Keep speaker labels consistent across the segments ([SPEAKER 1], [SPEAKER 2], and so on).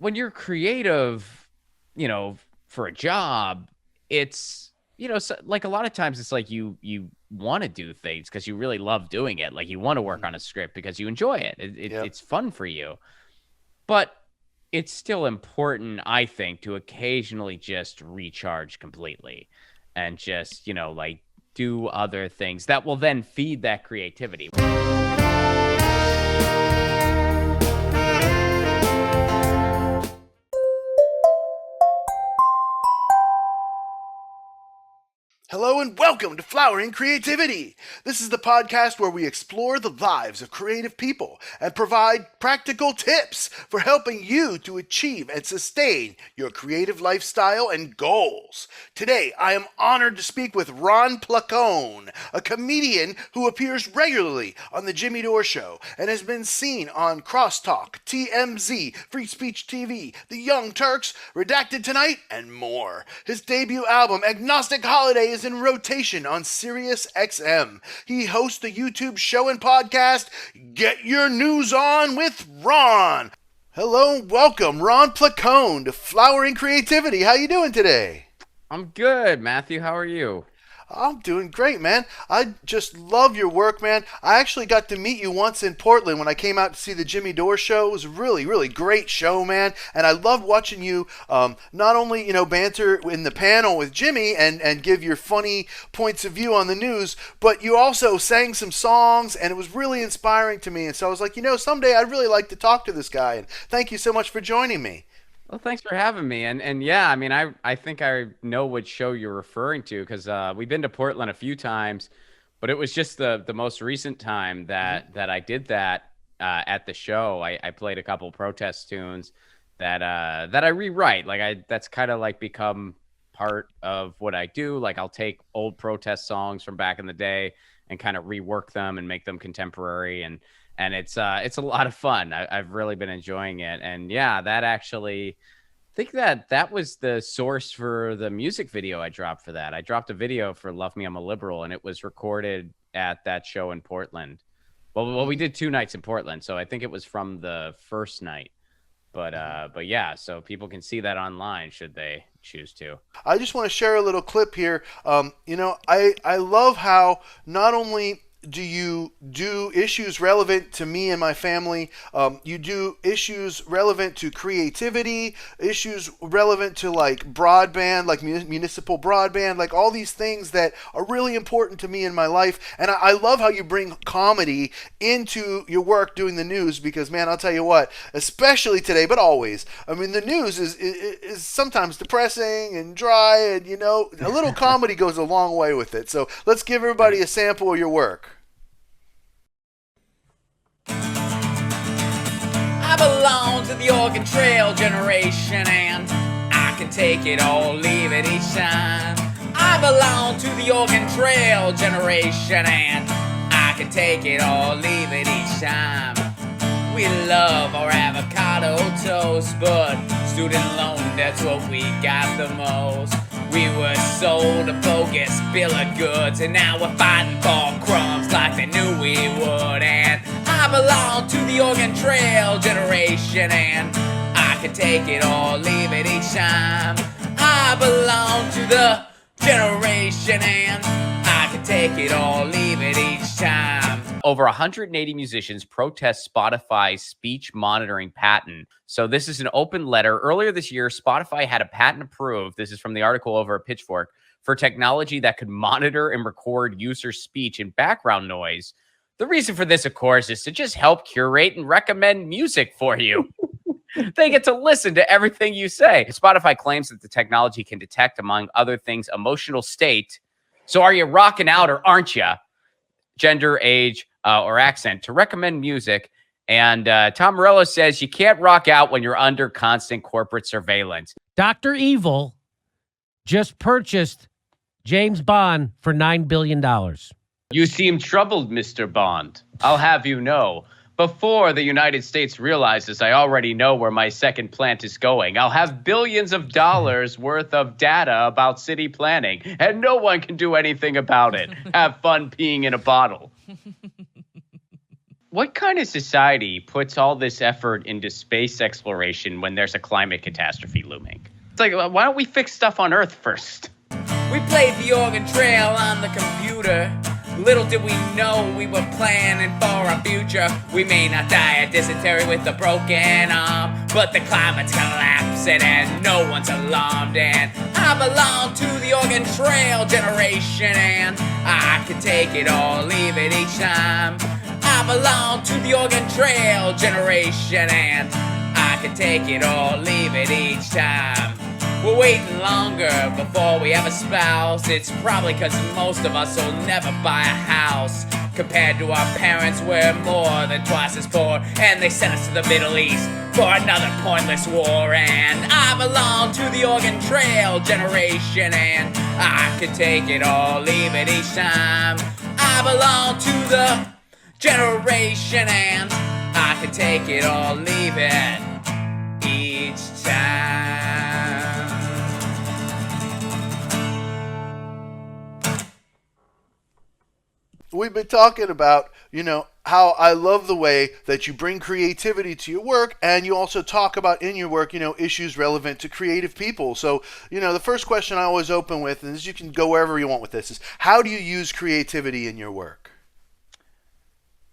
[SPEAKER 1] when you're creative, for a job, it's, so, like a lot of times it's like you want to do things because you really love doing it. Like you want to work on a script because you enjoy it.
[SPEAKER 2] Yep.
[SPEAKER 1] It's fun for you. But it's still important, I think, to occasionally just recharge completely and just, like do other things that will then feed that creativity.
[SPEAKER 2] Hello and welcome to Flowering Creativity. This is the podcast where we explore the lives of creative people and provide practical tips for helping you to achieve and sustain your creative lifestyle and goals. Today, I am honored to speak with Ron Placone, a comedian who appears regularly on The Jimmy Dore Show and has been seen on Crosstalk, TMZ, Free Speech TV, The Young Turks, Redacted Tonight, and more. His debut album, Agnostic Holiday, is in rotation on Sirius XM. He hosts the YouTube show and podcast, Get Your News On with Ron. Hello and welcome, Ron Placone, to Flowering Creativity. How you doing today?
[SPEAKER 1] I'm good, Matthew. How are you?
[SPEAKER 2] I'm doing great, man. I just love your work, man. I actually got to meet you once in Portland when I came out to see the Jimmy Dore Show. It was a really, really great show, man. And I loved watching you not only, banter in the panel with Jimmy and give your funny points of view on the news, but you also sang some songs, and it was really inspiring to me. And so I was like, someday I'd really like to talk to this guy. And thank you so much for joining me.
[SPEAKER 1] Well, thanks for having me. And yeah, I mean, I think I know what show you're referring to because we've been to Portland a few times, but it was just the most recent time that I did that at the show. I played a couple protest tunes that I rewrite. That's kind of like become part of what I do. Like I'll take old protest songs from back in the day and kind of rework them and make them contemporary, and it's a lot of fun. I've really been enjoying it. And yeah, that actually, I think that was the source for the music video I dropped for that. I dropped a video for Love Me, I'm a Liberal, and it was recorded at that show in Portland. Well, we did 2 nights in Portland, so I think it was from the first night. But yeah, so people can see that online should they choose to.
[SPEAKER 2] I just want to share a little clip here. I love how not only do you do issues relevant to me and my family? You do issues relevant to creativity, issues relevant to like broadband, like municipal broadband, like all these things that are really important to me in my life. And I love how you bring comedy into your work doing the news because, man, I'll tell you what, especially today, but always, I mean, the news is sometimes depressing and dry, and, a little comedy goes a long way with it. So let's give everybody a sample of your work.
[SPEAKER 1] I belong to the Oregon Trail generation, and I can take it or leave it each time. I belong to the Oregon Trail generation, and I can take it or leave it each time. We love our avocado toast, but student loan debt's what we got the most. We were sold a bogus bill of goods, and now we're fighting for crumbs like they knew we would. And I belong to the Oregon Trail generation, and I can take it or leave it each time. I belong to the generation, and I can take it or leave it each time. Over 180 musicians protest Spotify's speech monitoring patent. So this is an open letter. Earlier this year, Spotify had a patent approved. This is from the article over at Pitchfork for technology that could monitor and record user speech and background noise. The reason for this, of course, is to just help curate and recommend music for you. They get to listen to everything you say. Spotify claims that the technology can detect, among other things, emotional state. So are you rocking out or aren't you? Gender, age, or accent to recommend music. And Tom Morello says you can't rock out when you're under constant corporate surveillance.
[SPEAKER 3] Dr. Evil just purchased James Bond for $9 billion.
[SPEAKER 1] You seem troubled, Mr. Bond. I'll have you know. Before the United States realizes I already know where my second plant is going, I'll have billions of dollars worth of data about city planning, and no one can do anything about it. Have fun peeing in a bottle.
[SPEAKER 4] what kind of society puts all this effort into space exploration when there's a climate catastrophe looming? It's like, why don't we fix stuff on Earth first?
[SPEAKER 1] We played the Oregon Trail on the computer. Little did we know we were planning for our future. We may not die of dysentery with a broken arm, but the climate's collapsing and no one's alarmed. And I belong to the Oregon Trail generation, and I can take it or leave it each time. I belong to the Oregon Trail generation, and I can take it or leave it each time. We're waiting longer before we have a spouse. It's probably cause most of us will never buy a house. Compared to our parents, we're more than twice as poor, and they sent us to the Middle East for another pointless war. And I belong to the Oregon Trail generation, and I can take it or leave it each time. I belong to the generation, and I can take it or leave it each time.
[SPEAKER 2] We've been talking about, how I love the way that you bring creativity to your work, and you also talk about in your work, issues relevant to creative people. So, the first question I always open with, and you can go wherever you want with this, is how do you use creativity in your work?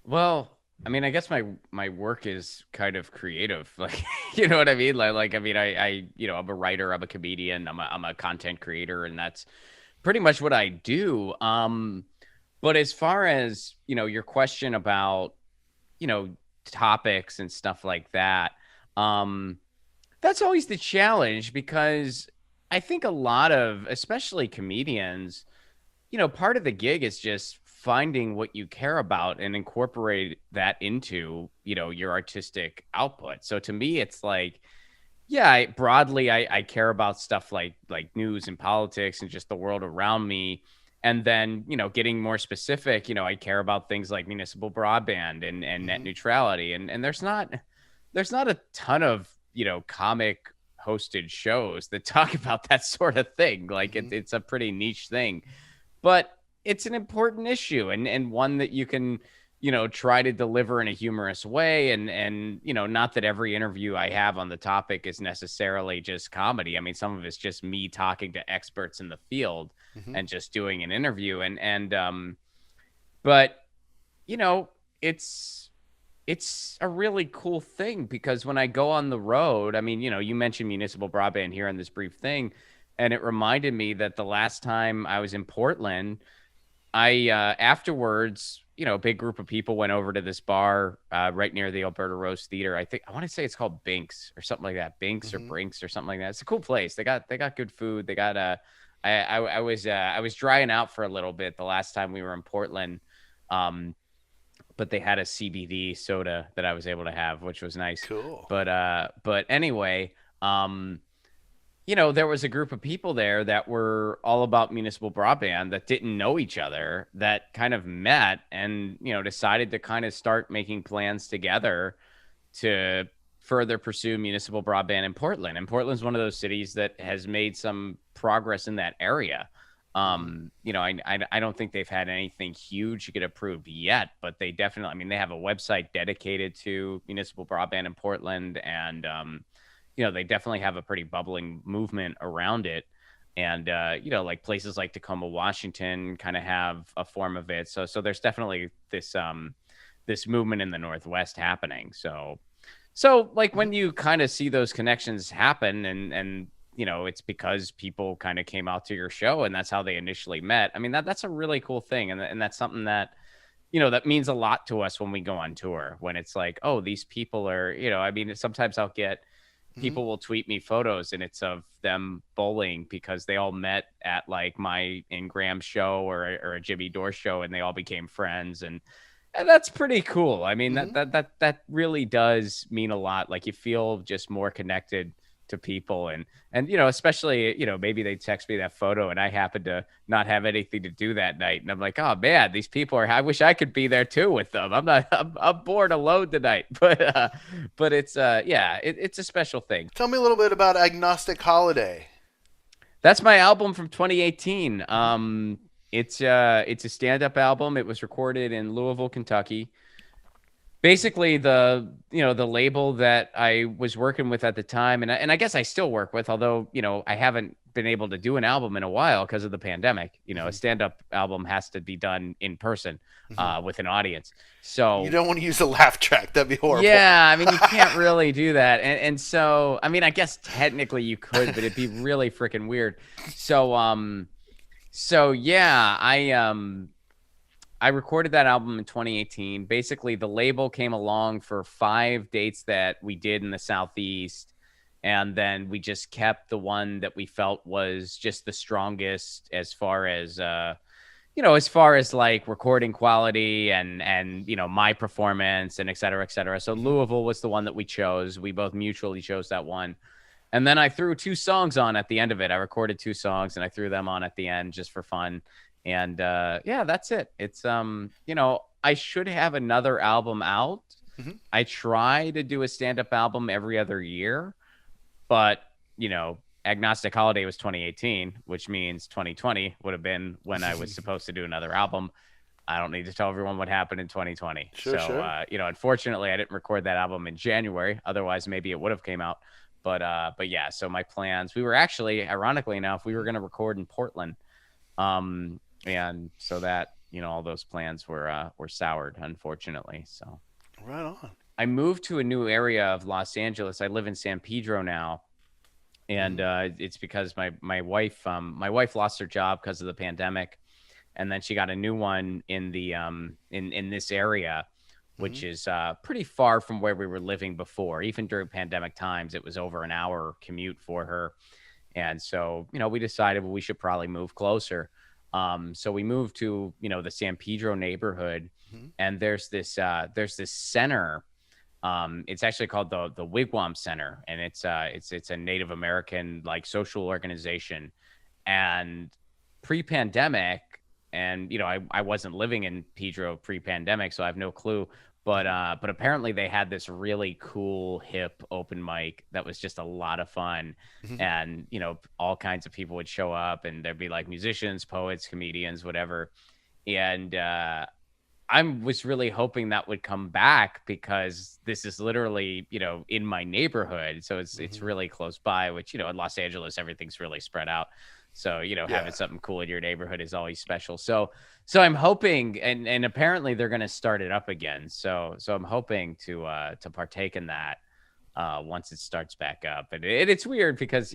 [SPEAKER 4] Well, I mean, I guess my work is kind of creative, like, you know what I mean? I mean, I'm a writer, I'm a comedian, I'm a content creator, and that's pretty much what I do. But as far as, your question about, topics and stuff like that, that's always the challenge, because I think a lot of, especially comedians, part of the gig is just finding what you care about and incorporate that into, your artistic output. So to me, it's like, yeah, broadly, I care about stuff like news and politics and just the world around me. And then, getting more specific, I care about things like municipal broadband and net neutrality. And there's not a ton of, comic hosted shows that talk about that sort of thing. Like it's a pretty niche thing, but it's an important issue, and one that you can, try to deliver in a humorous way. And, not that every interview I have on the topic is necessarily just comedy. I mean, some of it's just me talking to experts in the field and just doing an interview. But, it's a really cool thing, because when I go on the road, I mean, you mentioned municipal broadband here in this brief thing, and it reminded me that the last time I was in Portland, I afterwards, a big group of people went over to this bar right near the Alberta Rose Theater. I want to say it's called Binks or something like that. Binks or Brinks or something like that. It's a cool place. They got good food. They got I was drying out for a little bit the last time we were in Portland. But they had a CBD soda that I was able to have, which was nice.
[SPEAKER 2] Cool.
[SPEAKER 4] But anyway, there was a group of people there that were all about municipal broadband that didn't know each other, that kind of met and, decided to kind of start making plans together to further pursue municipal broadband in Portland. And Portland's one of those cities that has made some progress in that area. I don't think they've had anything huge get approved yet, but they definitely, they have a website dedicated to municipal broadband in Portland, and, they definitely have a pretty bubbling movement around it. And, like places like Tacoma, Washington kind of have a form of it. So there's definitely this movement in the Northwest happening. So like when you kind of see those connections happen and, it's because people kind of came out to your show and that's how they initially met. I mean, that's a really cool thing. And that's something that, that means a lot to us when we go on tour, when it's like, oh, these people are, sometimes I'll get, people will tweet me photos and it's of them bowling because they all met at like my Ingram show or a Jimmy Dore show, and they all became friends. And that's pretty cool. I mean, that really does mean a lot. Like you feel just more connected to people, and especially, maybe they text me that photo and I happen to not have anything to do that night, and I'm like, oh man, these people I wish I could be there too with them. I'm bored alone tonight. But it's it's a special thing.
[SPEAKER 2] Tell me a little bit about Agnostic Holiday.
[SPEAKER 4] That's my album from 2018. It's a stand-up album. It was recorded in Louisville, Kentucky. basically the label that I was working with at the time, and I guess I still work with, although I haven't been able to do an album in a while because of the pandemic. A stand-up album has to be done in person with an audience.
[SPEAKER 2] You
[SPEAKER 4] So
[SPEAKER 2] don't want to use a laugh track. That'd be horrible.
[SPEAKER 4] yeah, I mean, you can't really do that. And so, I mean, I guess technically you could, but it'd be really freaking weird. So yeah, I recorded that album in 2018. Basically, the label came along for 5 dates that we did in the Southeast, and then we just kept the one that we felt was just the strongest as far as like recording quality and my performance and et cetera, et cetera. So Louisville was the one that we chose. We both mutually chose that one. And then I threw 2 songs on at the end of it. I recorded 2 songs and I threw them on at the end just for fun. And yeah, that's it. It's I should have another album out. I try to do a stand-up album every other year, but Agnostic Holiday was 2018, which means 2020 would have been when I was supposed to do another album. I don't need to tell everyone what happened in 2020.
[SPEAKER 2] Sure.
[SPEAKER 4] Unfortunately, I didn't record that album in January. Otherwise, maybe it would have came out. But yeah. So my plans. We were actually, ironically enough, we were going to record in Portland, and so that all those plans were soured, unfortunately. So
[SPEAKER 2] Right on.
[SPEAKER 4] I moved to a new area of Los Angeles. I live in San Pedro now, and it's because my wife lost her job because of the pandemic, and then she got a new one in the in this area, which is pretty far from where we were living before. Even during pandemic times, it was over an hour commute for her, and so we decided, well, we should probably move closer. So we moved to the San Pedro neighborhood, and there's this center. It's actually called the Wigwam Center, and it's a Native American like social organization. And pre-pandemic, and I wasn't living in Pedro pre-pandemic, so I have no clue. But apparently they had this really cool hip open mic that was just a lot of fun, and all kinds of people would show up, and there'd be like musicians, poets, comedians, whatever. And I was really hoping that would come back because this is literally, in my neighborhood. So it's really close by, which, in Los Angeles, everything's really spread out. So, having something cool in your neighborhood is always special. So I'm hoping, and apparently they're going to start it up again. So I'm hoping to partake in that once it starts back up. And it's weird because,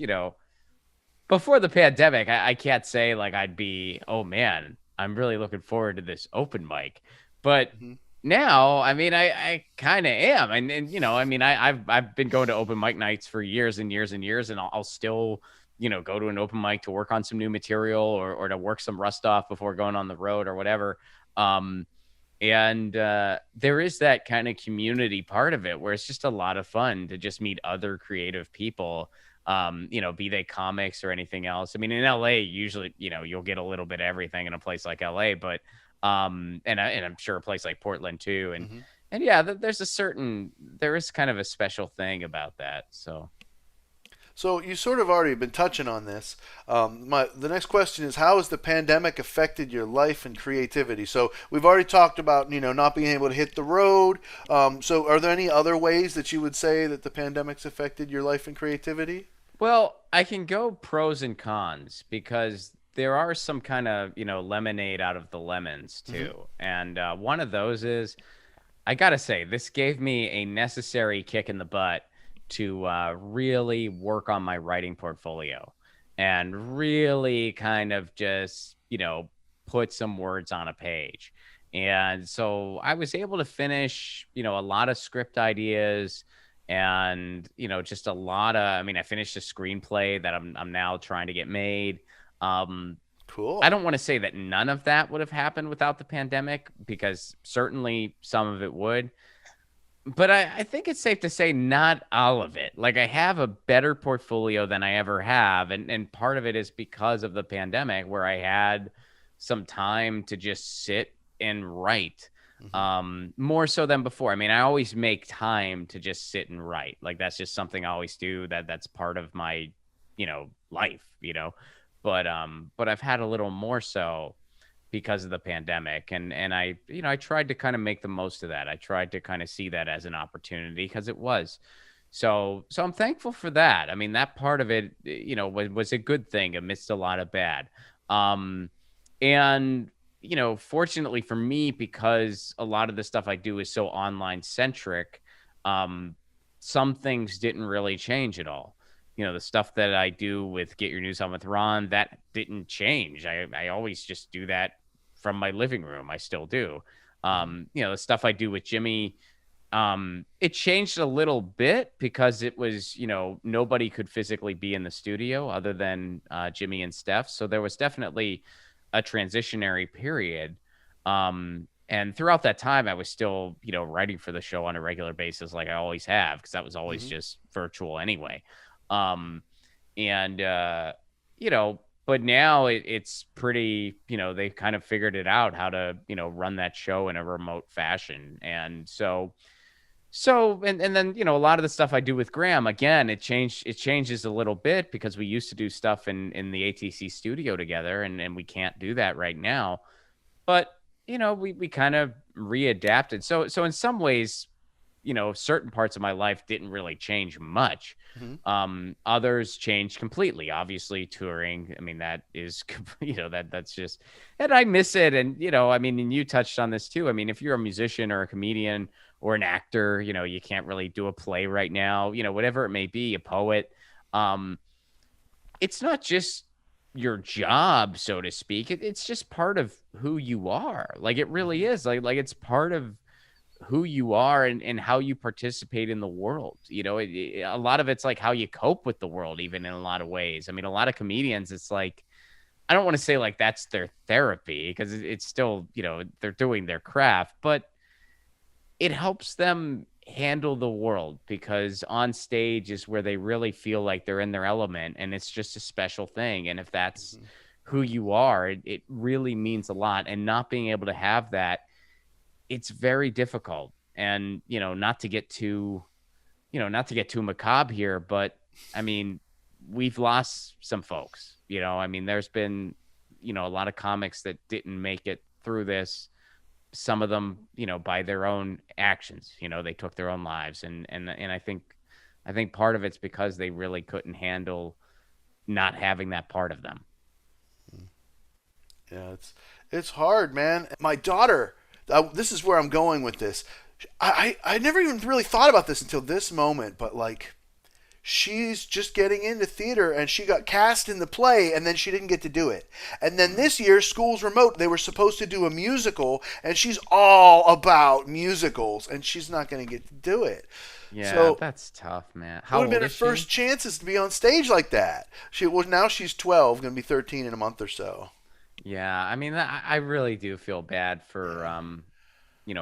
[SPEAKER 4] before the pandemic, I can't say like I'd be, oh man, I'm really looking forward to this open mic. But now, I mean, I kind of am. And I mean, I've been going to open mic nights for years and years and years, and I'll still, go to an open mic to work on some new material or to work some rust off before going on the road or whatever. And there is that kind of community part of it where it's just a lot of fun to just meet other creative people, be they comics or anything else. I mean, in LA, usually, you'll get a little bit of everything in a place like LA, but and I'm sure a place like Portland too. And yeah, there is kind of a special thing about that.
[SPEAKER 2] So you sort of already been touching on this. The next question is, how has the pandemic affected your life and creativity? So we've already talked about not being able to hit the road. So are there any other ways that you would say that the pandemic's affected your life and creativity?
[SPEAKER 4] Well, I can go pros and cons because there are some kind of lemonade out of the lemons too. And one of those is, I gotta say, this gave me a necessary kick in the butt to really work on my writing portfolio and really kind of just, put some words on a page. And so I was able to finish, a lot of script ideas and, just a lot of, I mean, I finished a screenplay that I'm now trying to get made.
[SPEAKER 2] Cool.
[SPEAKER 4] I don't want to say that none of that would have happened without the pandemic, because certainly some of it would. But I think it's safe to say not all of it. Like, I have a better portfolio than I ever have. And part of it is because of the pandemic, where I had some time to just sit and write, more so than before. I mean, I always make time to just sit and write. Like, that's just something I always do. That's part of my, life, But I've had a little more so because of the pandemic. And I, I tried to kind of make the most of that. I tried to kind of see that as an opportunity because it was. So I'm thankful for that. I mean, that part of it, was a good thing amidst a lot of bad. Um, and fortunately for me, because a lot of the stuff I do is so online centric, um, some things didn't really change at all. The stuff that I do with Get Your News On with Ron, that didn't change. I always just do that from my living room. I still do. The stuff I do with Jimmy, it changed a little bit because it was, nobody could physically be in the studio other than Jimmy and Steph. So there was definitely a transitionary period. And throughout that time, I was still, writing for the show on a regular basis, like I always have, because that was always just virtual anyway. Um, and, but now it's pretty, they kind of figured it out how to, run that show in a remote fashion. And and then, a lot of the stuff I do with Graham, again, it changes a little bit because we used to do stuff in the ATC studio together and we can't do that right now. But, we kind of readapted. So in some ways, certain parts of my life didn't really change much. Others changed completely. Obviously, touring. I mean, that is, that's just, and I miss it. And, I mean, and you touched on this too. I mean, if you're a musician or a comedian or an actor, you can't really do a play right now, whatever it may be, a poet. It's not just your job, so to speak. It's just part of who you are. Like, it really is. Like it's part of who you are and how you participate in the world. A lot of it's like how you cope with the world, even in a lot of ways. I mean, a lot of comedians, it's like, I don't want to say like that's their therapy because it's still, they're doing their craft, but it helps them handle the world because on stage is where they really feel like they're in their element and it's just a special thing. And if that's who you are, it really means a lot. And not being able to have that, it's very difficult. And, not to get too macabre here, but I mean, we've lost some folks, I mean, there's been, a lot of comics that didn't make it through this. Some of them, by their own actions, they took their own lives. And I think part of it's because they really couldn't handle not having that part of them.
[SPEAKER 2] Yeah, it's hard, man. My daughter, this is where I'm going with this. I never even really thought about this until this moment, but like, she's just getting into theater and she got cast in the play and then she didn't get to do it. And then this year, school's remote. They were supposed to do a musical and she's all about musicals and she's not going to get to do it.
[SPEAKER 4] Yeah,
[SPEAKER 2] so
[SPEAKER 4] that's tough, man.
[SPEAKER 2] How would have been her first chances to be on stage like that? Now she's 12, going to be 13 in a month or so.
[SPEAKER 4] Yeah, I mean, I really do feel bad for,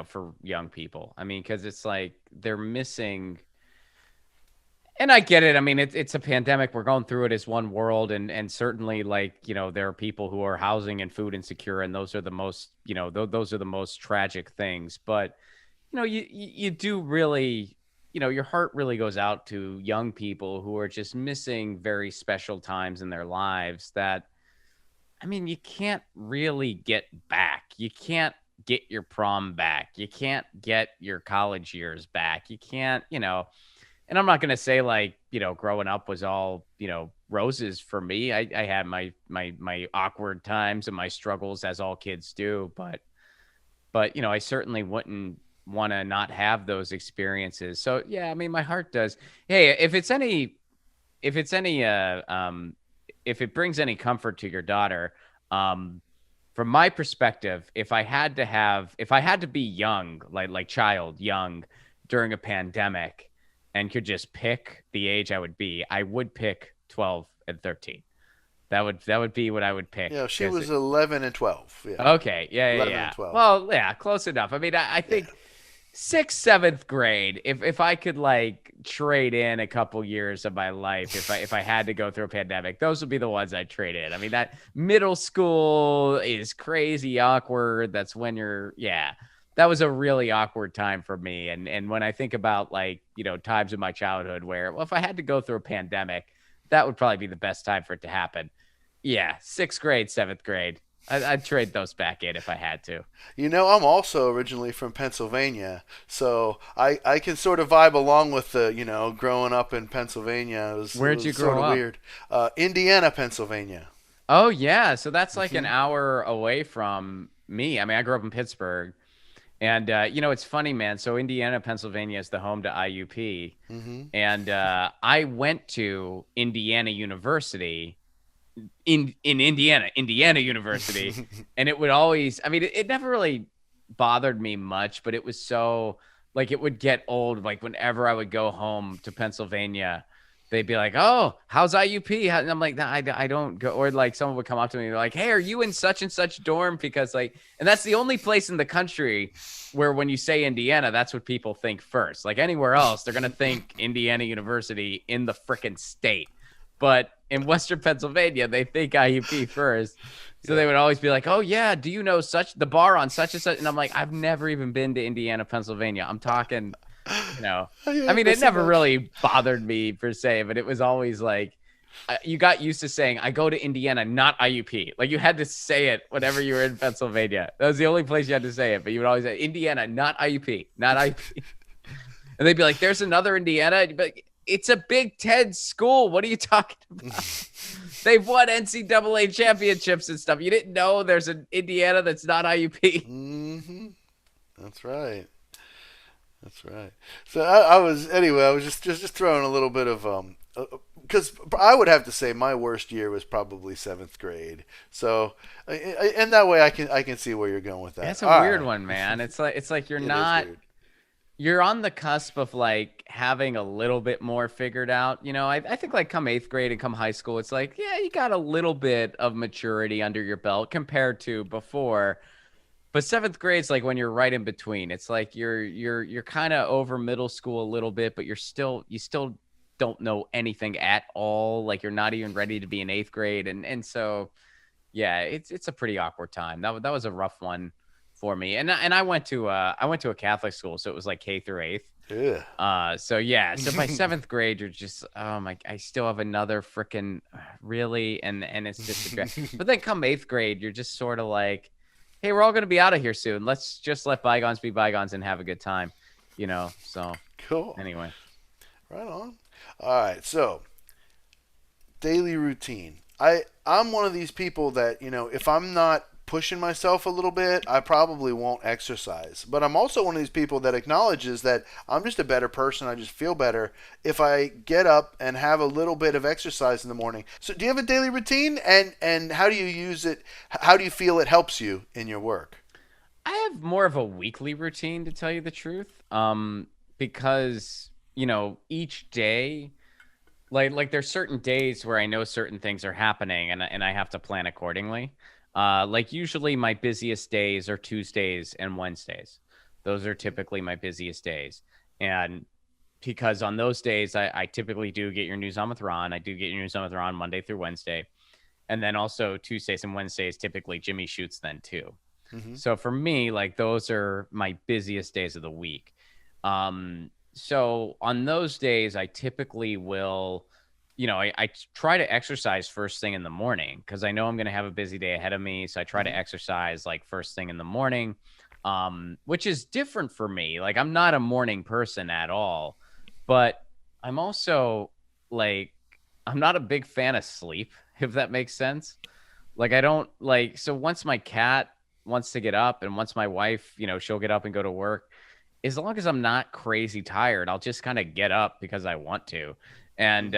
[SPEAKER 4] for young people. I mean, because it's like they're missing. And I get it. I mean, it's a pandemic. We're going through it as one world. And certainly, like, there are people who are housing and food insecure. And those are the most, those are the most tragic things. But, you do really, your heart really goes out to young people who are just missing very special times in their lives that, I mean, you can't really get back. You can't get your prom back. You can't get your college years back. You can't, and I'm not going to say like, growing up was all, roses for me. I had my awkward times and my struggles as all kids do, but, I certainly wouldn't want to not have those experiences. So yeah, I mean, my heart does. Hey, if it brings any comfort to your daughter, from my perspective, if I had to be young, like child young during a pandemic and could just pick the age I would pick 12 and 13. That would be what I would pick.
[SPEAKER 2] Yeah, she was 11 and 12. Yeah.
[SPEAKER 4] Okay. Yeah.
[SPEAKER 2] 11
[SPEAKER 4] yeah.
[SPEAKER 2] and 12.
[SPEAKER 4] Well, yeah, close enough. I mean, I think 6th, 7th grade, if I could like trade in a couple years of my life, if I had to go through a pandemic, those would be the ones I'd trade in. I mean, that middle school is crazy awkward. That's when that was a really awkward time for me. And when I think about like, times in my childhood where, well, if I had to go through a pandemic, that would probably be the best time for it to happen. Yeah. 6th grade, 7th grade. I'd trade those back in if I had to.
[SPEAKER 2] You know, I'm also originally from Pennsylvania, so I can sort of vibe along with the, growing up in Pennsylvania. It
[SPEAKER 4] Where'd you
[SPEAKER 2] was sort
[SPEAKER 4] grow
[SPEAKER 2] of
[SPEAKER 4] up?
[SPEAKER 2] weird. Indiana, Pennsylvania.
[SPEAKER 4] Oh yeah, so that's like an
[SPEAKER 2] Hmm.
[SPEAKER 4] hour away from me. I mean, I grew up in Pittsburgh, and it's funny, man. So Indiana, Pennsylvania is the home to I.U.P,
[SPEAKER 2] Hmm.
[SPEAKER 4] and I went to Indiana University in Indiana University, and it would always. I mean, it never really bothered me much, but it was so like it would get old. Like whenever I would go home to Pennsylvania, they'd be like, "Oh, how's I.U.P?" And I'm like, nah, I don't go. Or like someone would come up to me and be like, "Hey, are you in such and such dorm?" Because like, and that's the only place in the country where when you say Indiana, that's what people think first. Like anywhere else, they're gonna think Indiana University in the frickin' state. But in Western Pennsylvania, they think I.U.P first. So
[SPEAKER 2] Yeah.
[SPEAKER 4] they would always be like, "Oh yeah, do you know such the bar on such and such?" And I'm like, "I've never even been to Indiana, Pennsylvania. I'm talking, you know." I
[SPEAKER 2] Yeah,
[SPEAKER 4] mean, it
[SPEAKER 2] missing
[SPEAKER 4] never
[SPEAKER 2] much.
[SPEAKER 4] really bothered me per se, but it was always like you got used to saying, "I go to Indiana, not I.U.P." Like you had to say it whenever you were in Pennsylvania. That was the only place you had to say it, but you would always say Indiana, not I.U.P, not I.U.P. And they'd be like, "There's another Indiana." And you'd be like, it's a Big Ten school. What are you talking about? They've won NCAA championships and stuff. You didn't know there's an Indiana that's not I.U.P.
[SPEAKER 2] Hmm. That's right. That's right. So I was anyway. I was just throwing a little bit of because I would have to say my worst year was probably seventh grade. So and that way I can see where you're going with that.
[SPEAKER 4] That's a
[SPEAKER 2] All
[SPEAKER 4] weird
[SPEAKER 2] right,
[SPEAKER 4] one, man. It's like you're
[SPEAKER 2] it is
[SPEAKER 4] not
[SPEAKER 2] weird.
[SPEAKER 4] you're on the cusp of like having a little bit more figured out. I think like come eighth grade and come high school, it's like, yeah, you got a little bit of maturity under your belt compared to before. But seventh grade's like when you're right in between. It's like you're kind of over middle school a little bit, but you still don't know anything at all. Like you're not even ready to be in eighth grade, and so yeah, it's a pretty awkward time. That was a rough one for me. And I went to a Catholic school, so it was like K through eighth.
[SPEAKER 2] Yeah.
[SPEAKER 4] So yeah, so by seventh grade, you're just, oh my, I still have another freaking really, and it's just a drag. But then come eighth grade, you're just sort of like, hey, we're all gonna be out of here soon. Let's just let bygones be bygones and have a good time. So
[SPEAKER 2] Cool.
[SPEAKER 4] anyway,
[SPEAKER 2] Right on. All right. So daily routine. I'm one of these people that, if I'm not pushing myself a little bit, I probably won't exercise. But I'm also one of these people that acknowledges that I'm just a better person. I just feel better if I get up and have a little bit of exercise in the morning. So do you have a daily routine, and how do you use it? How do you feel it helps you in your work?
[SPEAKER 4] I have more of a weekly routine to tell you the truth. Because each day. Like there's certain days where I know certain things are happening and I have to plan accordingly. Like usually my busiest days are Tuesdays and Wednesdays. Those are typically my busiest days. And because on those days I typically do get your news on with Ron. I do get your news on with Ron Monday through Wednesday. And then also Tuesdays and Wednesdays, typically Jimmy shoots then too.
[SPEAKER 2] Hmm.
[SPEAKER 4] So for me, like those are my busiest days of the week. So on those days, I typically will, I try to exercise first thing in the morning because I know I'm going to have a busy day ahead of me. So I try to
[SPEAKER 2] Hmm.
[SPEAKER 4] exercise like first thing in the morning, which is different for me. Like I'm not a morning person at all, but I'm also like, I'm not a big fan of sleep, if that makes sense. Like I don't like, so once my cat wants to get up and once my wife, she'll get up and go to work, as long as I'm not crazy tired, I'll just kind of get up because I want to. And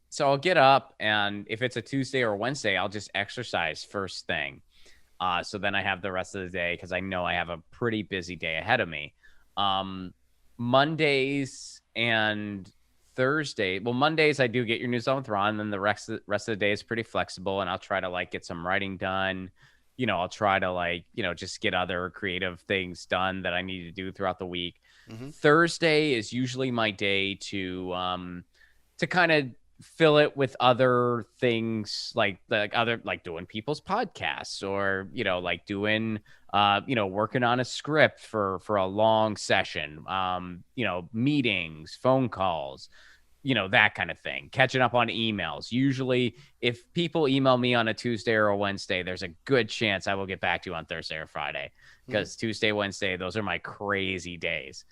[SPEAKER 4] so I'll get up, and if it's a Tuesday or a Wednesday, I'll just exercise first thing. So then I have the rest of the day because I know I have a pretty busy day ahead of me. Um, Mondays and Thursday. Well, Mondays I do get your news on with Ron, and then the rest of the day is pretty flexible, and I'll try to like get some writing done. I'll try to like, just get other creative things done that I need to do throughout the week.
[SPEAKER 2] Hmm.
[SPEAKER 4] Thursday is usually my day to kind of fill it with other things like other like doing people's podcasts or like doing working on a script for a long session, meetings, phone calls. that kind of thing. Catching up on emails. Usually, if people email me on a Tuesday or a Wednesday, there's a good chance I will get back to you on Thursday or Friday, because Tuesday, Wednesday, those are my crazy days.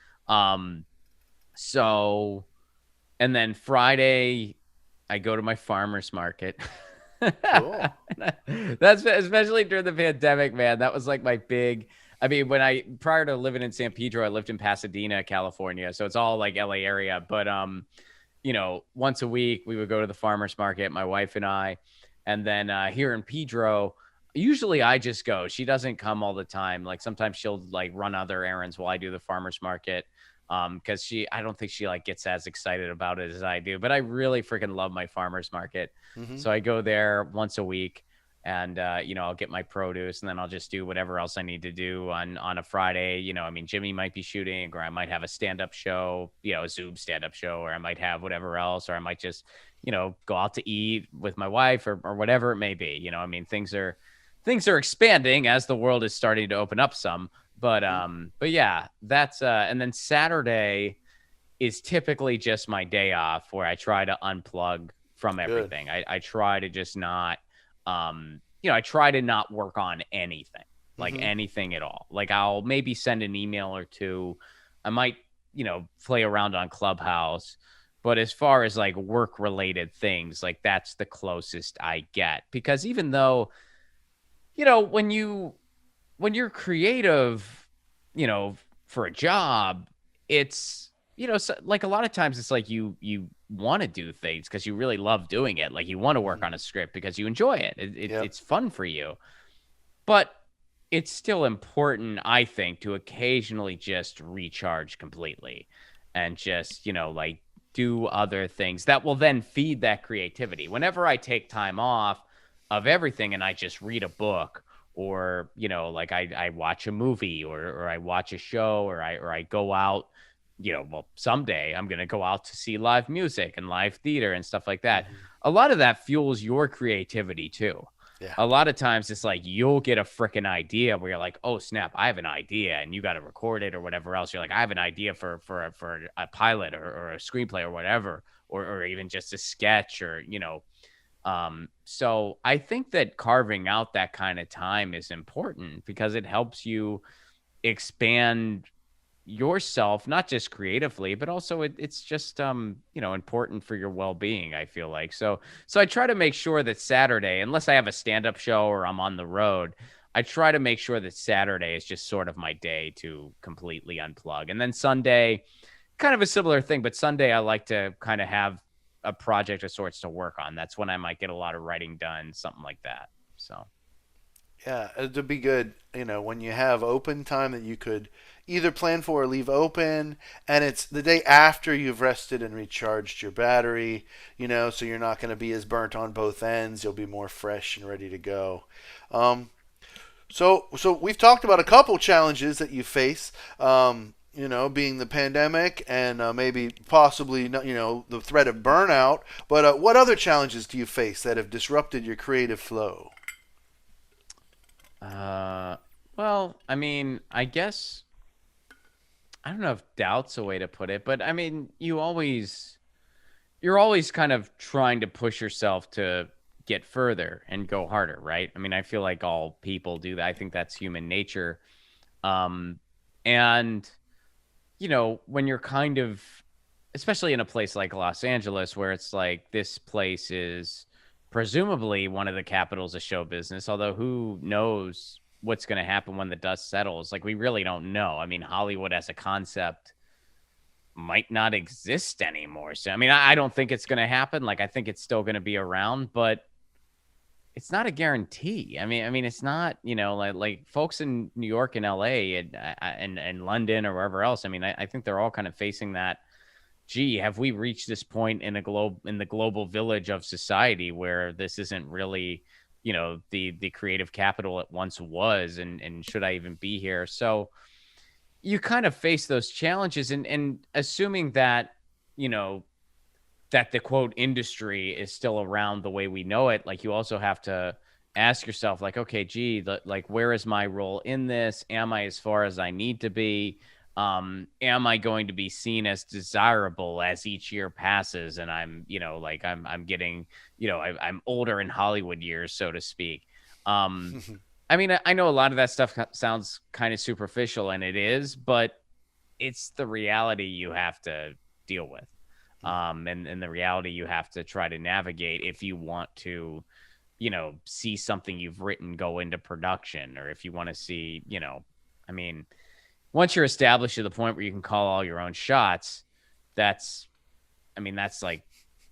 [SPEAKER 4] So, and then Friday, I go to my farmer's market.
[SPEAKER 2] Cool.
[SPEAKER 4] That's especially during the pandemic, man. That was like my big. I mean, prior to living in San Pedro, I lived in Pasadena, California, so it's all like LA area. But once a week we would go to the farmer's market, my wife and I, and then here in Pedro, usually I just go. She doesn't come all the time. Like sometimes she'll like run other errands while I do the farmer's market. Because I don't think she like gets as excited about it as I do, but I really freaking love my farmer's market. So I go there once a week, and I'll get my produce, and then I'll just do whatever else I need to do on a Friday. I mean, Jimmy might be shooting, or I might have a stand-up show, a Zoom stand-up show, or I might have whatever else, or I might just go out to eat with my wife, or whatever it may be. I mean, things are expanding as the world is starting to open up some. But yeah, that's and then Saturday is typically just my day off, where I try to unplug from everything. I try to just not I try to not work on anything, like anything at all. Like I'll maybe send an email or two. I might, play around on Clubhouse, but as far as like work related things, like that's the closest I get, because even though, when you're creative, for a job, it's, so, like a lot of times it's like you want to do things because you really love doing it. Like you want to work on a script because you enjoy it. It's fun for you. But it's still important, I think, to occasionally just recharge completely and just, like do other things that will then feed that creativity. Whenever I take time off of everything and I just read a book, or like I watch a movie, or I watch a show, or I go out, someday I'm going to go out to see live music and live theater and stuff like that. A lot of that fuels your creativity too.
[SPEAKER 2] Yeah.
[SPEAKER 4] A lot of times it's like you'll get a freaking idea where you're like, oh snap, I have an idea, and you got to record it or whatever else. You're like, I have an idea for a pilot or a screenplay or whatever, or even just a sketch, or so I think that carving out that kind of time is important, because it helps you expand yourself, not just creatively, but also it's just important for your well-being, I feel like. So I try to make sure that Saturday, unless I have a stand-up show or I'm on the road, I try to make sure that Saturday is just sort of my day to completely unplug. And then Sunday, kind of a similar thing, but Sunday I like to kind of have a project of sorts to work on. That's when I might get a lot of writing done, something like that. So
[SPEAKER 2] Yeah, it'd be good, when you have open time that you could either plan for or leave open, and it's the day after you've rested and recharged your battery, so you're not going to be as burnt on both ends. You'll be more fresh and ready to go. So we've talked about a couple challenges that you face, being the pandemic and maybe possibly, the threat of burnout. But what other challenges do you face that have disrupted your creative flow?
[SPEAKER 4] Well, I mean, I guess, I don't know if doubt's a way to put it, but I mean, you're always kind of trying to push yourself to get further and go harder, right? I mean, I feel like all people do that. I think that's human nature. And, when you're kind of, especially in a place like Los Angeles, where it's like this place is presumably one of the capitals of show business, although who knows what's going to happen when the dust settles. Like, we really don't know. I mean, Hollywood as a concept might not exist anymore. So, I mean, I don't think it's going to happen. Like, I think it's still going to be around, but it's not a guarantee. I mean, it's not, like folks in New York and LA and London or wherever else. I mean, I think they're all kind of facing that. Gee, have we reached this point in the global village of society where this isn't really, the creative capital it once was, and should I even be here? So you kind of face those challenges, and assuming that, that the quote industry is still around the way we know it, like you also have to ask yourself, like, okay, gee, like, where is my role in this? Am I as far as I need to be? am I going to be seen as desirable as each year passes? And I'm, like I'm getting, I'm older in Hollywood years, so to speak. Um, I mean, I know a lot of that stuff sounds kind of superficial, and it is, but it's the reality you have to deal with. And the reality you have to try to navigate if you want to, see something you've written go into production, or if you want to see, I mean, once you're established to the point where you can call all your own shots, that's, I mean, that's like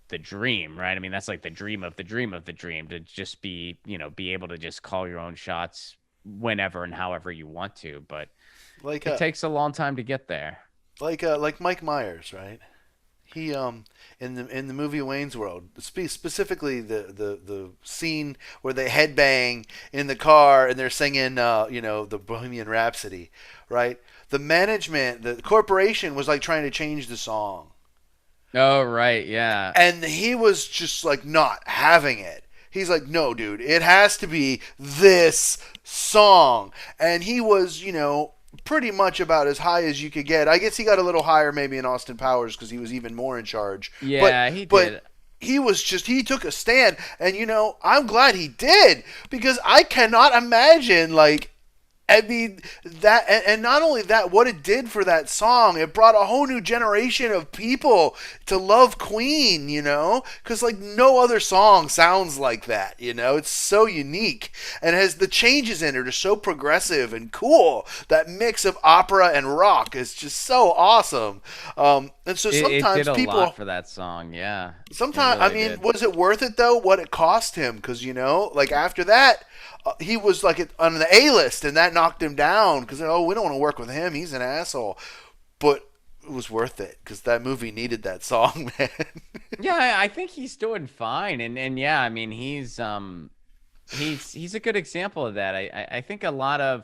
[SPEAKER 4] the dream, right? I mean, that's like the dream of the dream of the dream, to just be, be able to just call your own shots whenever and however you want to. But
[SPEAKER 2] like
[SPEAKER 4] it takes a long time to get there.
[SPEAKER 2] like Mike Myers, right? He in the movie Wayne's World, specifically the scene where they headbang in the car and they're singing the Bohemian Rhapsody, right? The management, the corporation was like trying to change the song,
[SPEAKER 4] Oh, right. Yeah.
[SPEAKER 2] and he was just like not having it. He's like, no, dude, it has to be this song. And he was, pretty much about as high as you could get. I guess he got a little higher maybe in Austin Powers because he was even more in charge.
[SPEAKER 4] Yeah, he did.
[SPEAKER 2] But he took a stand, and I'm glad he did, because I cannot imagine, like, I mean, that, and not only that, what it did for that song, it brought a whole new generation of people to love Queen, because like no other song sounds like that, it's so unique, and has the changes in it are so progressive and cool. That mix of opera and rock is just so awesome. And so
[SPEAKER 4] It
[SPEAKER 2] sometimes
[SPEAKER 4] did a
[SPEAKER 2] people,
[SPEAKER 4] lot for that song. Yeah. It
[SPEAKER 2] sometimes, I
[SPEAKER 4] really
[SPEAKER 2] mean,
[SPEAKER 4] did.
[SPEAKER 2] was it worth it though? What it cost him? Because like after that, he was like on the A list, and that knocked him down because we don't want to work with him. He's an asshole. But it was worth it because that movie needed that song, man.
[SPEAKER 4] Yeah, I think he's doing fine, and yeah, I mean, he's a good example of that. I think a lot of,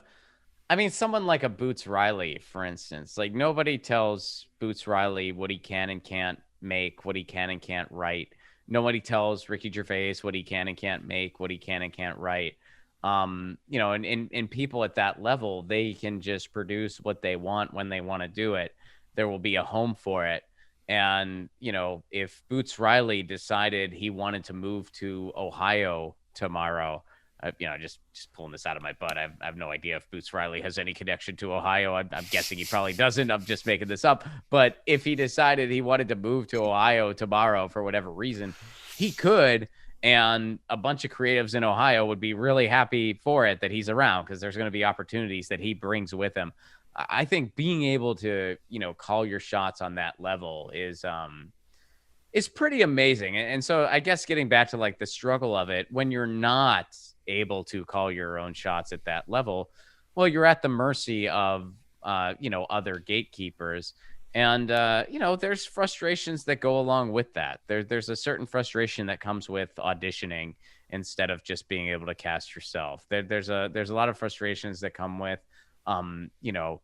[SPEAKER 4] I mean, someone like a Boots Riley, for instance, like nobody tells Boots Riley what he can and can't make, what he can and can't write. Nobody tells Ricky Gervais what he can and can't make, what he can and can't write. And people at that level, they can just produce what they want when they want to do it. There will be a home for it. And, if Boots Riley decided he wanted to move to Ohio tomorrow, just pulling this out of my butt. I have no idea if Boots Riley has any connection to Ohio. I'm guessing he probably doesn't. I'm just making this up. But if he decided he wanted to move to Ohio tomorrow for whatever reason, he could. And a bunch of creatives in Ohio would be really happy for it, that he's around, because there's going to be opportunities that he brings with him. I think being able to, call your shots on that level is pretty amazing. And so I guess getting back to like the struggle of it, when you're not able to call your own shots at that level, well, you're at the mercy of, other gatekeepers. And, there's frustrations that go along with that. There's a certain frustration that comes with auditioning instead of just being able to cast yourself. There's a lot of frustrations that come with, um, you know,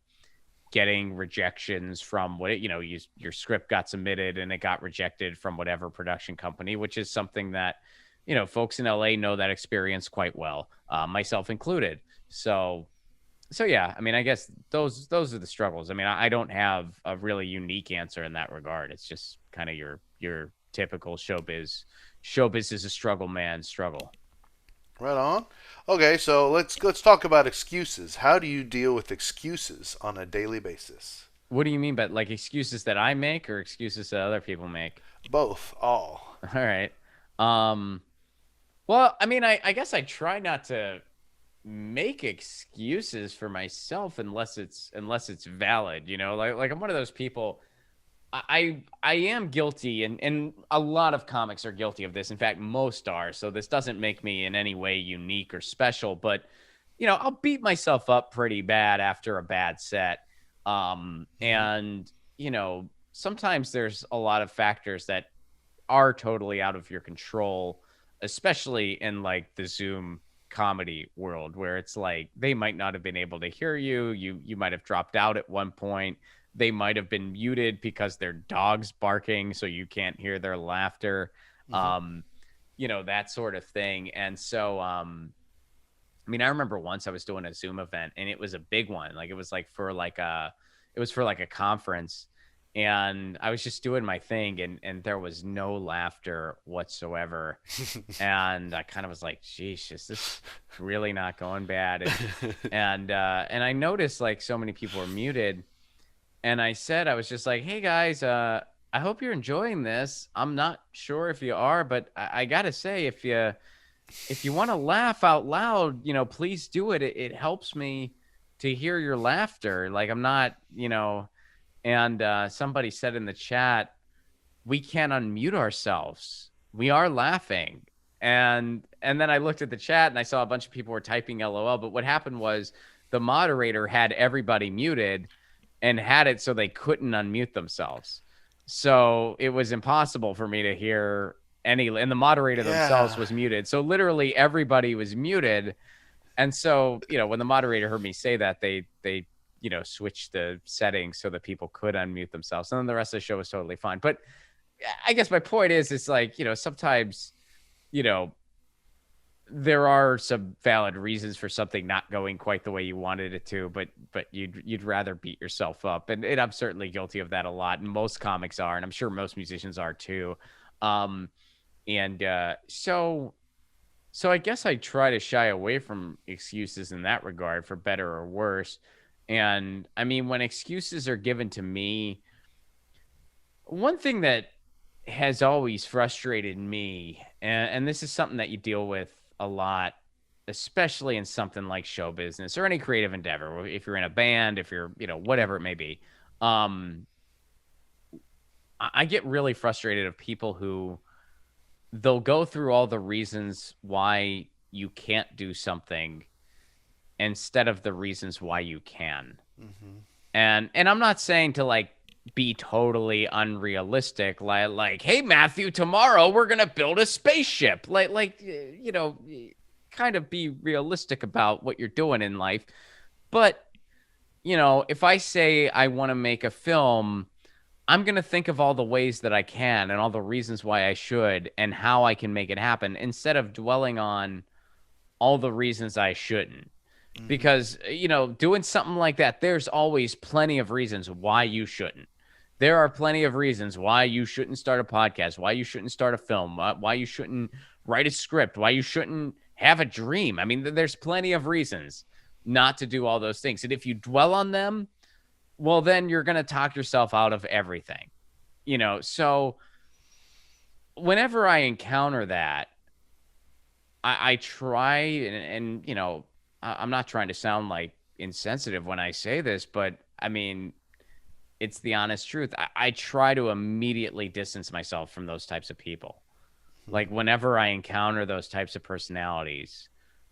[SPEAKER 4] getting rejections from your script got submitted and it got rejected from whatever production company, which is something that, folks in LA know that experience quite well, myself included. So yeah, I mean, I guess those are the struggles. I mean, I don't have a really unique answer in that regard. It's just kind of your typical showbiz. Showbiz is a struggle, man. Struggle.
[SPEAKER 2] Right on. Okay, so let's talk about excuses. How do you deal with excuses on a daily basis?
[SPEAKER 4] What do you mean by like excuses that I make or excuses that other people make?
[SPEAKER 2] Both, all.
[SPEAKER 4] All right. Um. Well, I mean, I guess I try not to make excuses for myself unless it's valid. Like I'm one of those people. I am guilty, and a lot of comics are guilty of this. In fact, most are. So this doesn't make me in any way unique or special. But I'll beat myself up pretty bad after a bad set. And sometimes there's a lot of factors that are totally out of your control, especially in like the Zoom comedy world, where it's like they might not have been able to hear you. You might have dropped out at one point. They might have been muted because their dog's barking, so you can't hear their laughter.
[SPEAKER 2] Mm-hmm.
[SPEAKER 4] That sort of thing. And so I mean, I remember once I was doing a Zoom event, and it was a big one. Like it was like for like it was for like a conference, and I was just doing my thing, and there was no laughter whatsoever. And I kind of was like, geez, is this really not going bad? And I noticed like so many people were muted. And I was just like, hey guys, I hope you're enjoying this. I'm not sure if you are, but I gotta say, if you want to laugh out loud, please do it. It helps me to hear your laughter. Like I'm not, and somebody said in the chat, we can't unmute ourselves. We are laughing. And then I looked at the chat and I saw a bunch of people were typing LOL. But what happened was the moderator had everybody muted and had it so they couldn't unmute themselves. So it was impossible for me to hear and the moderator themselves was muted. So literally everybody was muted. And so, when the moderator heard me say that, they switched the settings so that people could unmute themselves. And then the rest of the show was totally fine. But I guess my point is, it's like, sometimes, there are some valid reasons for something not going quite the way you wanted it to, but you'd rather beat yourself up. And I'm certainly guilty of that a lot. And most comics are, and I'm sure most musicians are too. So I guess I try to shy away from excuses in that regard, for better or worse. And I mean, when excuses are given to me, one thing that has always frustrated me, and this is something that you deal with a lot, especially in something like show business or any creative endeavor, if you're in a band, if you're, whatever it may be. I get really frustrated of people who they'll go through all the reasons why you can't do something instead of the reasons why you can. Mm-hmm. And I'm not saying to like be totally unrealistic, like, hey Matthew, tomorrow we're gonna build a spaceship. Like kind of be realistic about what you're doing in life. But if I say I want to make a film, I'm going to think of all the ways that I can and all the reasons why I should and how I can make it happen, instead of dwelling on all the reasons I shouldn't. Mm-hmm. Because, doing something like that, there's always plenty of reasons why you shouldn't. There are plenty of reasons why you shouldn't start a podcast, why you shouldn't start a film, why you shouldn't write a script, why you shouldn't have a dream. I mean, there's plenty of reasons not to do all those things. And if you dwell on them, well, then you're going to talk yourself out of everything, So whenever I encounter that, I try and I'm not trying to sound like insensitive when I say this, but I mean, it's the honest truth. I try to immediately distance myself from those types of people. Like whenever I encounter those types of personalities,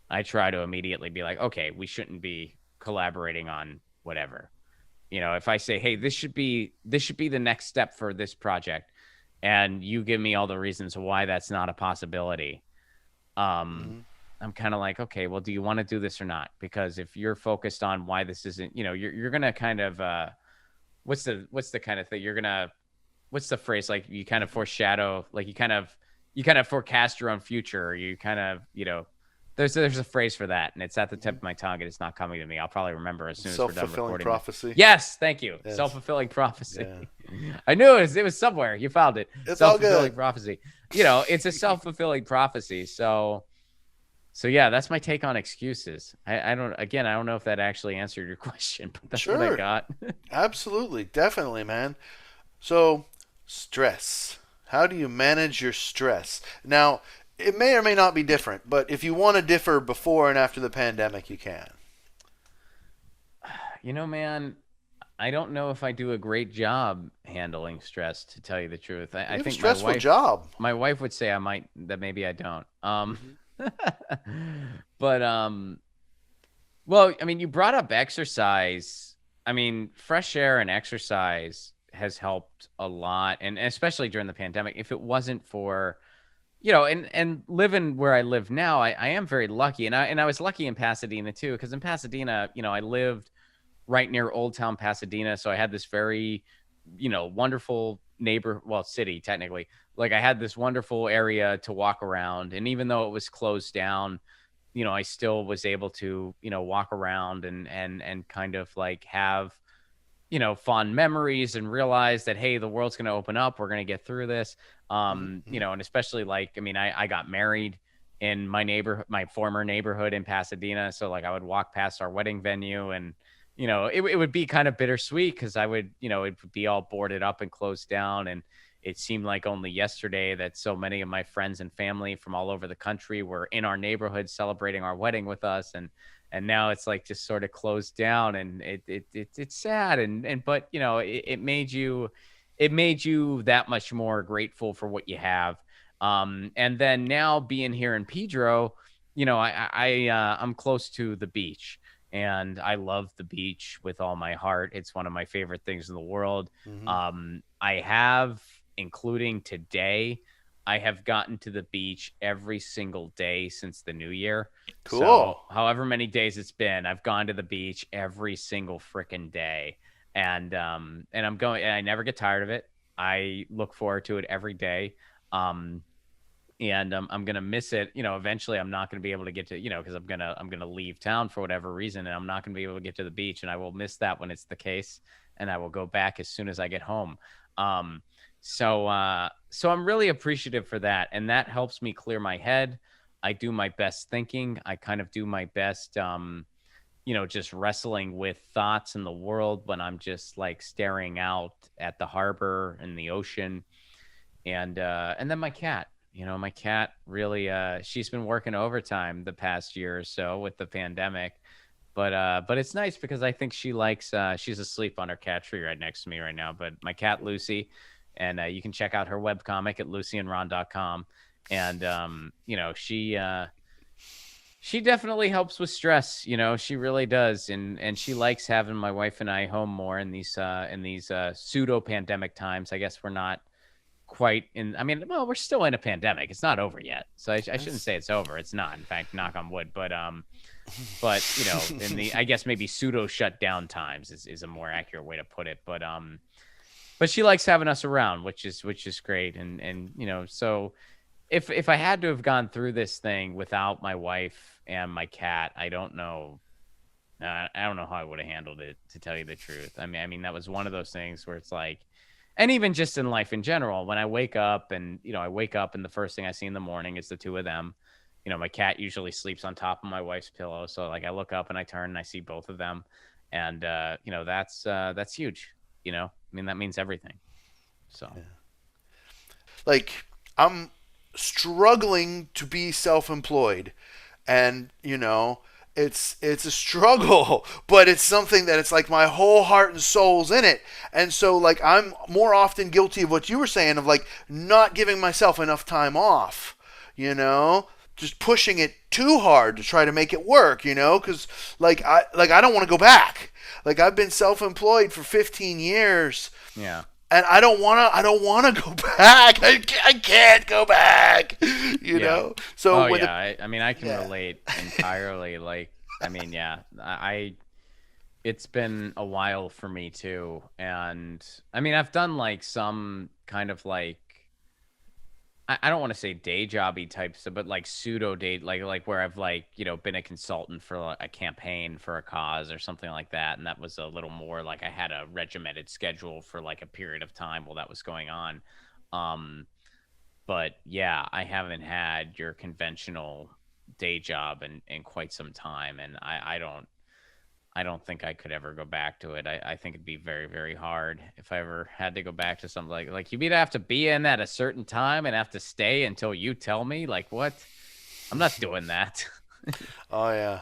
[SPEAKER 4] I try to immediately be like, okay, we shouldn't be collaborating on whatever. If I say, hey, this should be the next step for this project, and you give me all the reasons why that's not a possibility, I'm kind of like, okay, well, do you want to do this or not? Because if you're focused on why this isn't, you're gonna kind of what's the kind of thing you're gonna, what's the phrase, like you kind of foreshadow, like you kind of forecast your own future, or you kind of, there's a phrase for that, and it's at the tip of my tongue, and it's not coming to me. I'll probably remember as soon as we're done recording.
[SPEAKER 2] Self-fulfilling prophecy.
[SPEAKER 4] Yes, thank you. Yes. Self-fulfilling prophecy. Yeah. I knew it was somewhere. You found it.
[SPEAKER 2] It's self-fulfilling
[SPEAKER 4] prophecy. It's a self-fulfilling prophecy. So yeah, that's my take on excuses. I don't know if that actually answered your question, but that's what I got.
[SPEAKER 2] Absolutely, definitely, man. So, stress. How do you manage your stress? Now, it may or may not be different, but if you want to differ before and after the pandemic, you can.
[SPEAKER 4] Man, I don't know if I do a great job handling stress, to tell you the truth. I think a
[SPEAKER 2] stressful job.
[SPEAKER 4] My wife would say that maybe I don't. But well, I mean, you brought up exercise. I mean, fresh air and exercise has helped a lot, and especially during the pandemic. If it wasn't for and living where I live now, I am very lucky. And I was lucky in Pasadena too, because in Pasadena, I lived right near Old Town Pasadena. So I had this very, wonderful city, technically. Like I had this wonderful area to walk around. And even though it was closed down, I still was able to, walk around and kind of like have fond memories and realize that, hey, the world's going to open up. We're going to get through this.
[SPEAKER 2] Mm-hmm.
[SPEAKER 4] And especially like, I mean, I got married in my neighborhood, my former neighborhood in Pasadena. So like I would walk past our wedding venue and, it would be kind of bittersweet because I would, it would be all boarded up and closed down. And it seemed like only yesterday that so many of my friends and family from all over the country were in our neighborhood celebrating our wedding with us. And now it's like just sort of closed down, and it's sad. But it made you that much more grateful for what you have. And then now being here in Pedro, I'm close to the beach, and I love the beach with all my heart. It's one of my favorite things in the world.
[SPEAKER 2] Mm-hmm.
[SPEAKER 4] I have, including today, I have gotten to the beach every single day since the new year. So
[SPEAKER 2] Cool.
[SPEAKER 4] however many days it's been, I've gone to the beach every single freaking day. And I'm going, and I never get tired of it. I look forward to it every day. Um, and I'm gonna miss it. Eventually, I'm not gonna be able to get to, because I'm gonna leave town for whatever reason, and I'm not gonna be able to get to the beach, and I will miss that when it's the case, and I will go back as soon as I get home. Um, so I'm really appreciative for that, and that helps me clear my head. I do my best thinking. I kind of do my best, just wrestling with thoughts in the world when I'm just like staring out at the harbor and the ocean, and then my cat really, she's been working overtime the past year or so with the pandemic, but it's nice because I think she likes, she's asleep on her cat tree right next to me right now, but my cat Lucy, and you can check out her webcomic at lucyandron.com. And she definitely helps with stress. She really does. And she likes having my wife and I home more in these pseudo pandemic times. I guess we're not quite in, I mean, well, we're still in a pandemic. It's not over yet. So I shouldn't say it's over. It's not, in fact, knock on wood, but in the, I guess maybe pseudo shutdown times is a more accurate way to put it. But she likes having us around, which is great. And so if I had to have gone through this thing without my wife and my cat, I don't know. I don't know how I would have handled it, to tell you the truth. I mean, that was one of those things where it's like, and even just in life in general, when I wake up and the first thing I see in the morning is the two of them. My cat usually sleeps on top of my wife's pillow. So like I look up and I turn and I see both of them. And, that's huge. I mean, that means everything. So,
[SPEAKER 2] Yeah. Like, I'm struggling to be self-employed, and it's a struggle, but it's something that it's like my whole heart and soul's in it. And so like I'm more often guilty of what you were saying, of like not giving myself enough time off, just pushing it too hard to try to make it work, because I don't want to go back. Like, I've been self-employed for 15 years,
[SPEAKER 4] yeah.
[SPEAKER 2] and I don't want to go back. I can't go back. So
[SPEAKER 4] Oh
[SPEAKER 2] when
[SPEAKER 4] yeah. I mean, I can
[SPEAKER 2] yeah.
[SPEAKER 4] relate entirely. Like, I mean, yeah, it's been a while for me too. And I mean, I've done like some kind of like, I don't want to say day jobby types, but like pseudo day, like where I've like, been a consultant for like a campaign for a cause or something like that. And that was a little more like I had a regimented schedule for like a period of time while that was going on. Um, but yeah, I haven't had your conventional day job in quite some time. And I don't think I could ever go back to it. I think it'd be very, very hard if I ever had to go back to something like you'd have to be in at a certain time and have to stay until you tell me. Like, what? I'm not doing that.
[SPEAKER 2] Oh yeah.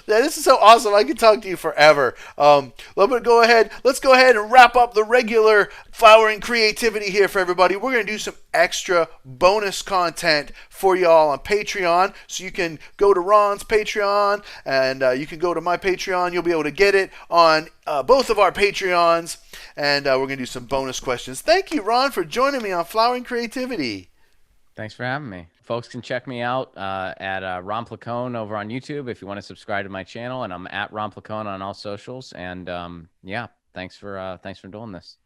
[SPEAKER 2] This is so awesome. I could talk to you forever. Let's go ahead and wrap up the regular flowering creativity here for everybody. We're going to do some extra bonus content for y'all on Patreon. So you can go to Ron's Patreon, and you can go to my Patreon. You'll be able to get it on both of our Patreons. And we're going to do some bonus questions. Thank you, Ron, for joining me on Flowering Creativity.
[SPEAKER 4] Thanks for having me. Folks can check me out at Ron Placone over on YouTube if you want to subscribe to my channel, and I'm at Ron Placone on all socials. And yeah, thanks for doing this.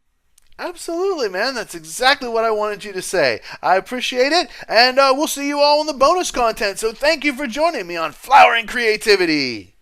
[SPEAKER 2] Absolutely, man. That's exactly what I wanted you to say. I appreciate it, and we'll see you all in the bonus content. So thank you for joining me on Flowering Creativity.